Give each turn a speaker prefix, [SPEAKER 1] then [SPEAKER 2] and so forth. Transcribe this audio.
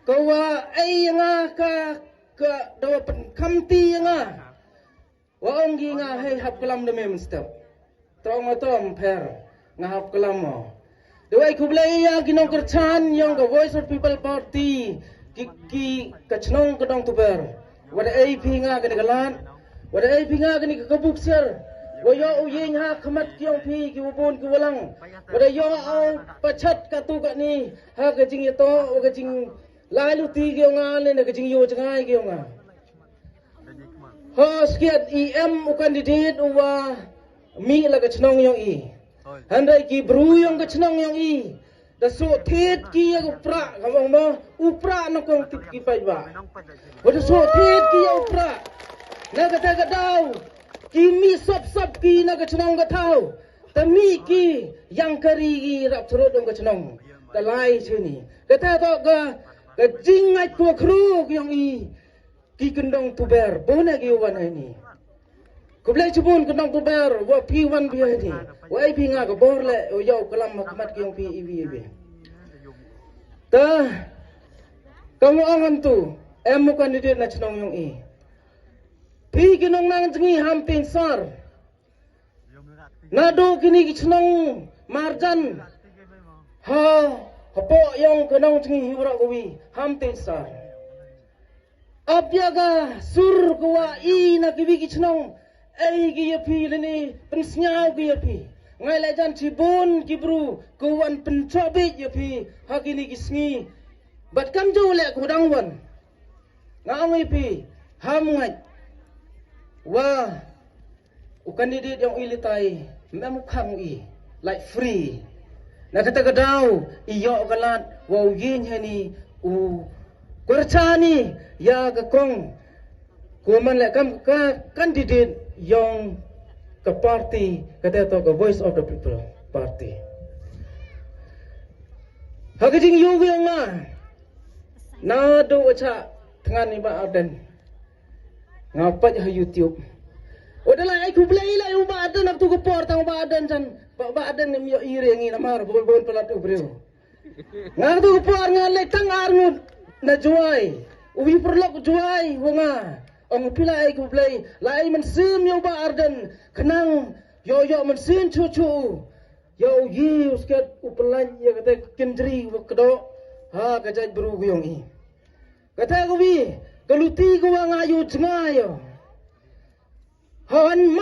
[SPEAKER 1] kawa ay nga ka daw kamti nga waong gi nga hey hap kalam na mem step trong atom per nga hap kalam mo dawai kublay ya ginong kerchan yang the voice of people party ki kachnong kadong tuber wada ay pinga ganagalan wada ay pinga ganig kabukser wayo uyeng ha khamat kyong phi ki ubon ki walang wada yo au pachat ka tu ka ni ha ka jing to ka jing lai lu ti kyo nga le na ka jing yo changai kyo nga ha skiat em u candidate wa mi la ka chnong yong i handai ki bru yong ka chnong yong i da so thet ki ya upra kamong mo upra no kong tip ki pai ba wada so thet ki ya upra na ka ta ka daw kimi sop ki na ka chnong ka thau ta mi ki yang kari gi rap thro dong ka chnong ta lai chini ka ta to ka jing ngai ko khru ki yong i ki kendong tu ber bona gi wan hai ni ko blai chubun kendong tu ber wa pi wan bi hai ni wa ai pi nga ka bor le o yo kalam makmat ki yong pi i bi ta kamu angan tu em mo candidate na chnong yong i pi kinong nang jingi ham tin sar nado kini kichnong marjan ha hapo yang kinong jingi hiwra gowi ham tin sar abyaga sur kwa i na kiwi kichnong ai gi yapi leni pensnyau gi yapi ngai la jan cibun kibru kuwan pencobe yapi ha kini kisngi bat kam jo le kudang wan ngai pi ham ngai wah, candidate yang ilitai memang kamu i like free. Nak kata kedau iyo galat wow yin hani kurcani ya kekong kuman lek kam ka candidate yang ke party kata to ke voice of the people party. Hakijing yu yang na do acha tengah ni ba aden ngapat ha YouTube. Udahlah aku beli lah uba adan aku ke por tang uba adan san ba adan ni yo irengi namar bol pelat ubreu. Ngang tu ke por ngan le tang arngut na juai. Ubi perlok juai wonga. Ong pila aku beli lai men sim yo ba adan kenang yo men sin cucu. Yo yi usket upelan ya kata kendri wakdo ha kajai beru guyong i. Kata aku bi kaluti ko nga yu tngayo. Han